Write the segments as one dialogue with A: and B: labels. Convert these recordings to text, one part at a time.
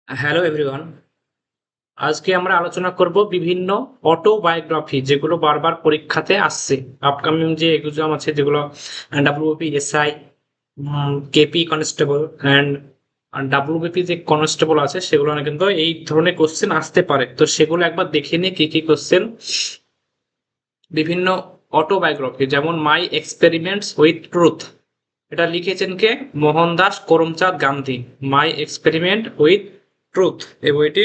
A: Hello everyone. আজকে আমরা আলোচনা করব বিভিন্ন অটোবায়োগ্রাফি যেগুলো বারবার পরীক্ষাতে আসছে। আপকামিং যে এক্সাম আছে যেগুলো WBP, SI, KP constable and WBP যে কনস্টেবল আছে সেগুলো কিন্তু এই ধরনের কোশ্চেন আসতে পারে। তো সেগুলো একবার দেখে নিই কি কি কোশ্চেন। বিভিন্ন অটোবায়োগ্রাফি যেমন মাই এক্সপেরিমেন্টস উইথ ট্রুথ, এটা লিখেছেন কে? Mohandas Karamchand Gandhi. My experiment with truth এই বইটি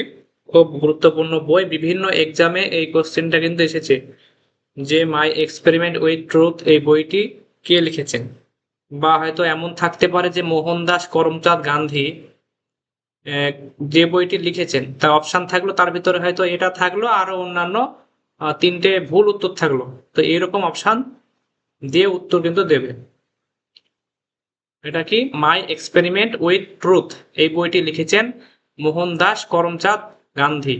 A: খুব গুরুত্বপূর্ণ বই, বিভিন্ন এক্সামে এই কোশ্চেনটা কিন্তু এসেছে যে মাই এক্সপেরিমেন্ট উইথ ট্রুথ এই বইটি কে লিখেছেন। বা হয়তো এমন থাকতে পারে যে মোহনদাস করমচাঁদ গান্ধী যে বইটি লিখেছেন তার অপশন থাকলো, তার ভিতরে হয়তো এটা থাকলো আরো অন্যান্য তিনটে ভুল উত্তর থাকলো। তো এরকম অপশন দিয়ে উত্তর কিন্তু দেবে। এটা কি? মাই এক্সপেরিমেন্ট উইথ ট্রুথ এই বইটি লিখেছেন মোহনদাস করমচাঁদ গান্ধী।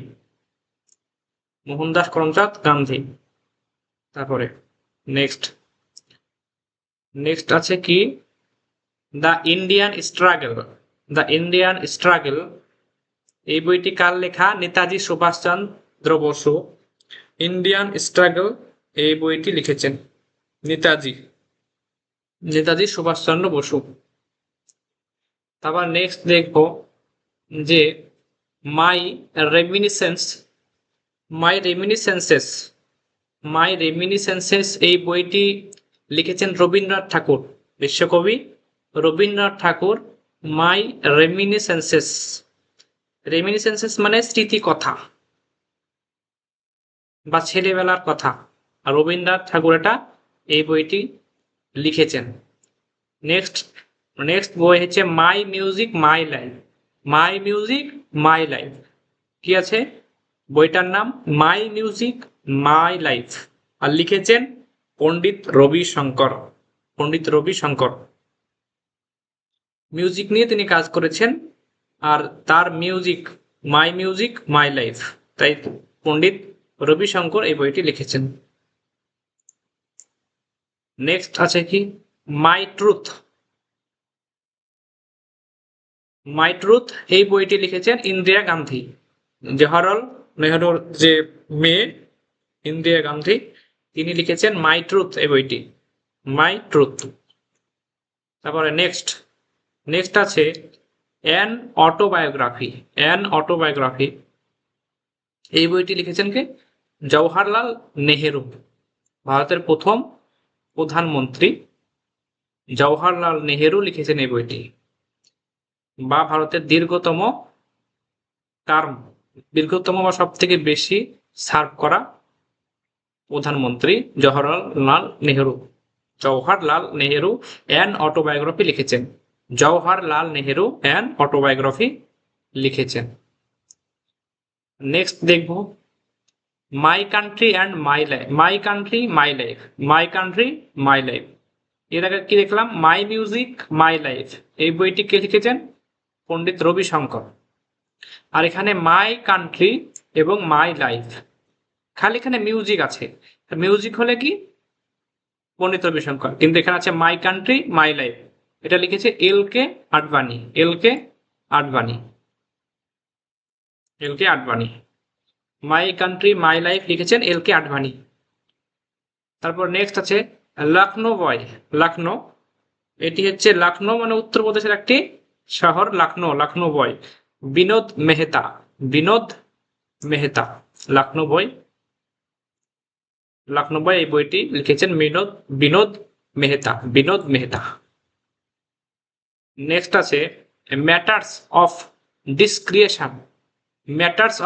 A: মোহনদাস করমচাঁদ গান্ধী। তারপরে নেক্সট নেক্সট আছে কি? The Indian struggle. The Indian struggle এই বইটি কার লেখা? নেতাজি সুভাষচন্দ্র বসু। ইন্ডিয়ান স্ট্রাগল এই বইটি লিখেছেন নেতাজি নেতাজি সুভাষচন্দ্র বসু। তারপর নেক্সট দেখবো যে মাই রেমিনিসেন্স মাই রেমিনিসেন্সেস মাই রেমিনিসেন্সেস এই বইটি লিখেছেন রবীন্দ্রনাথ ঠাকুর, বিশ্বকবি রবীন্দ্রনাথ ঠাকুর। মাই রেমিনিসেন্সেস, রেমিনিসেন্সেস মানে স্মৃতি কথা বা ছেলেবেলার কথা, আর রবীন্দ্রনাথ ঠাকুর এটা এই বইটি লিখেছেন। নেক্সট নেক্সট বই হচ্ছে my music my life. My music my life কি আছে? বইটার নাম মাই মিউজিক মাই লাইফ, আর লিখেছেন পণ্ডিত রবি শঙ্কর। পণ্ডিত রবি শঙ্কর মিউজিক নিয়ে তিনি কাজ করেছেন, আর তার music my music my life, তাই পণ্ডিত রবি শঙ্কর এই বইটি লিখেছেন। নেক্সট আছে কি? মাই ট্রুথ। মাই ট্রুথ এই বইটি লিখেছেন ইন্দিরা গান্ধী। জওহরলাল নেহরুর যে মেয়ে ইন্দিরা গান্ধী, তিনি লিখেছেন মাই ট্রুথ এই বইটি। মাই ট্রুথ। তারপরে নেক্সট নেক্সট আছে অ্যান অটোবায়োগ্রাফি। অ্যান অটোবায়োগ্রাফি এই বইটি লিখেছেন কে? জওহরলাল নেহেরু, ভারতের প্রথম প্রধানমন্ত্রী জওহরলাল নেহেরু লিখেছেন এই বইটি। বা ভারতের দীর্ঘতম টার্ম, দীর্ঘতম বা সব থেকে বেশি সার্ভ করা প্রধানমন্ত্রী জওহরলাল নেহেরু। জওহরলাল নেহেরু অ্যান অটোবায়োগ্রাফি লিখেছেন। জওহরলাল নেহেরু অ্যান অটোবায়োগ্রাফি লিখেছেন। নেক্সট দেখব my country and my life. My country my life, my country my life. এর আগে কি দেখলাম? মাই মিউজিক মাই লাইফ এই বইটি কে লিখেছেন? পণ্ডিত রবি শঙ্কর। আর এখানে মাই কান্ট্রি এবং মাই লাইফ, খালি এখানে মিউজিক আছে। মিউজিক হলে কি? পণ্ডিত রবি শঙ্কর। কিন্তু এখানে আছে মাই কান্ট্রি মাই লাইফ, এটা লিখেছে L K Advani. L K Advani. L K Advani. My country my life লিখেছেন এল কে আডবাণী। তারপর নেক্সট আছে লখনৌ বয়। লখনৌ, এটি হচ্ছে লখনৌ মানে উত্তরপ্রদেশের একটি শহর। লখনৌ, লখনৌ বয় বিনোদ মেহতা। বিনোদ মেহতা লখনৌ বই। লখনৌ বই এই বইটি লিখেছেন বিনোদ বিনোদ মেহতা। বিনোদ মেহতা। নেক্সট আছে matters of discretion. Matters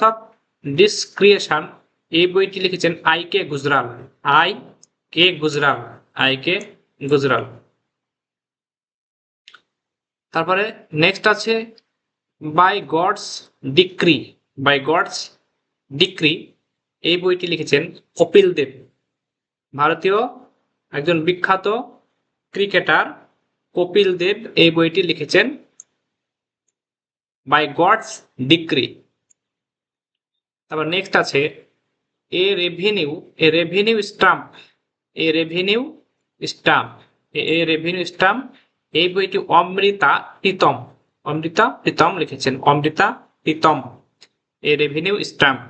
A: of discretion এই বইটি লিখেছেন I K Gujral. I K Gujral. I K Gujral. তারপরে নেক্সট আছে by God's decree. By God's decree এই বইটি লিখেছেন কপিল দেব। ভারতীয় একজন বিখ্যাত ক্রিকেটার কপিল দেব এই বইটি লিখেছেন বাই গডস ডিক্রি। তারপর নেক্সট আছে এ রেভিনিউ স্টাম্প। এ রেভিনিউ স্টাম্প। এ রেভিনিউ স্টাম্প এই বইটি অমৃতা প্রীতম। অমৃতা প্রীতম লিখেছেন, অমৃতা প্রীতম, এ রেভিনিউ স্ট্যাম্প।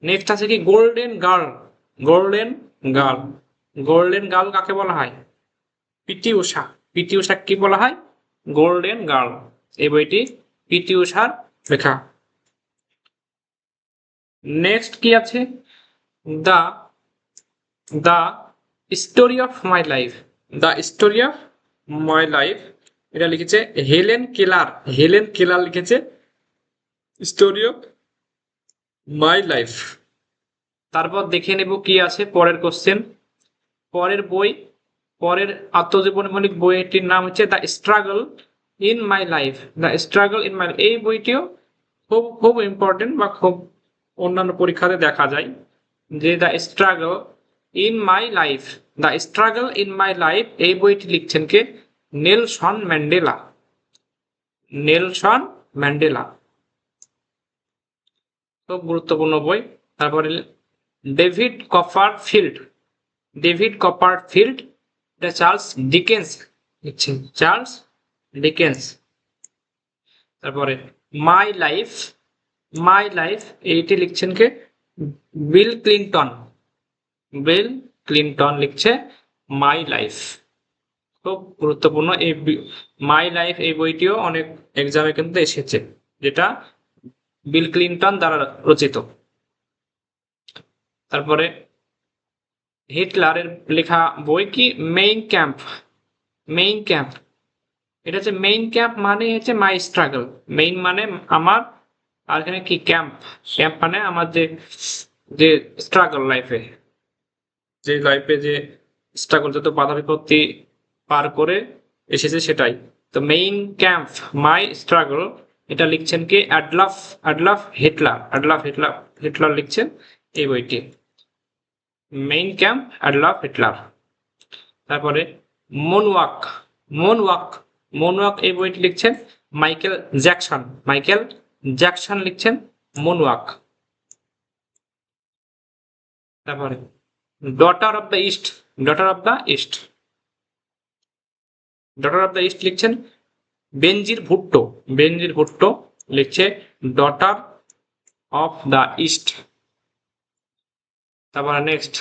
A: নেক্সট আছে কি golden girl. Golden girl, golden girl কাকে বলা হয়? পিটি ঊষা। পিটি ঊষা কি বলা হয়? Golden girl. এই বইটি পিটি ঊষার লেখা। নেক্সট কি আছে? The the story of my life. The story of my life, এটা লিখেছে হেলেন কেলার। হেলেন কেলার লিখেছে স্টোরি অফ মাই লাইফ। তারপর দেখে নেব কি আছে পরের কোশ্চেন। পরের বই, পরের আত্মজীবনীমূলক বইটির নাম হচ্ছে the struggle in my life. The struggle in মাই, এই বইটিও খুব খুব ইম্পর্টেন্ট বা খুব অন্যান্য পরীক্ষাতে দেখা যায় যে the struggle in my life, the struggle in my life, এই বইটি লিখছেন কে? Nelson Mandela. নেলসন ম্যান্ডেলা, খুব গুরুত্বপূর্ণ বই। তারপরে ডেভিড কপারফিল্ড। ডেভিড কপারফিল্ড, এটা চার্লস ডিকেন্স লিখছেন, চার্লস ডিকেন্স। তারপরে মাই লাইফ, মাই লাইফ, এইটি লিখছেন কে? Bill Clinton. বিল ক্লিন্টন লিখছে মাই লাইফ, খুব গুরুত্বপূর্ণ। এই মাই লাইফ এই বইটিও অনেক এক্সামে কিন্তু এসেছে, যেটা বিল ক্লিন্টন দ্বারা রচিত। তারপরে হিটলারের লেখা বই কি? Main camp. মেইন ক্যাম্প, এটা হচ্ছে মেইন ক্যাম্প মানে হচ্ছে মাই স্ট্রাগল। মেইন মানে আমার, আর এখানে কি ক্যাম্প? ক্যাম্প মানে আমার যে যে স্ট্রাগল লাইফে, যে লাইফে যে স্ট্রাগল, যত বাধা বিপত্তি পার করে এসেছে সেটাই। তো মেইন ক্যাম্প মাই স্ট্রাগল, এটা লিখছেন কি? Adolf, Adolf Hitler. Adolf Hitler, Hitler লিখছেন এই বইটি। Main camp Adolf Hitler. তারপরে মুনওয়াক, মুনওয়াক, মুনওয়াক এই বইটি লিখছেন মাইকেল জ্যাকসন। মাইকেল জ্যাকসন লিখছেন মুনওয়াক। তারপরে daughter of the east, daughter of the east, daughter of the east লিখছেন বেনজির ভুট্টো। বেনজির ভুট্টো লিখছে ডটার অফ দ্য ইস্ট। তারপরে নেক্সট,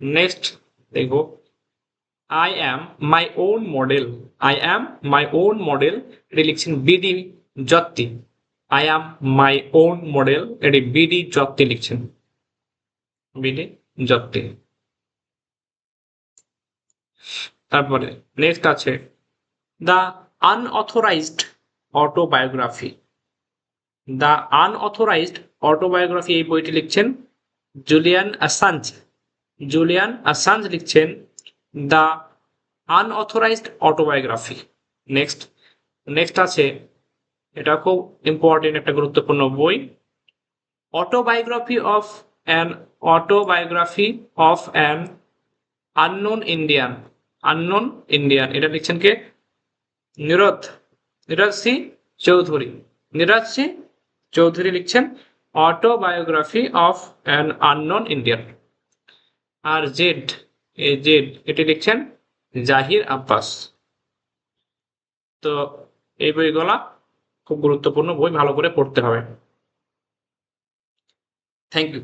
A: নেক্সট দেখো I am my own model. I am my own model, এটি লিখছেন BD জত্তি। I am my own model, এটি BD Jatti লিখছেন, BD Jatti. তারপরে next আছে the unauthorised autobiography. The unauthorised autobiography, এই বইটি লিখছেন জুলিয়ান অ্যাসাঞ্জ। জুলিয়ান অ্যাসাঞ্জ লিখছেন the unauthorised autobiography. Next, next আছে, এটা খুব ইম্পর্টেন্ট একটা গুরুত্বপূর্ণ বই, autobiography of an, autobiography of an unknown Indian. Unknown Indian, এটা লিখছেন কে? নীরদ, নীরজ সি চৌধুরী। নীরজ সি চৌধুরী লিখছেন autobiography of an unknown Indian. আর জেড, এই জেড, এটি লিখছেন জাহির আব্বাস। তো এই বইগুলা খুব গুরুত্বপূর্ণ বই, ভালো করে পড়তে হবে। Thank you.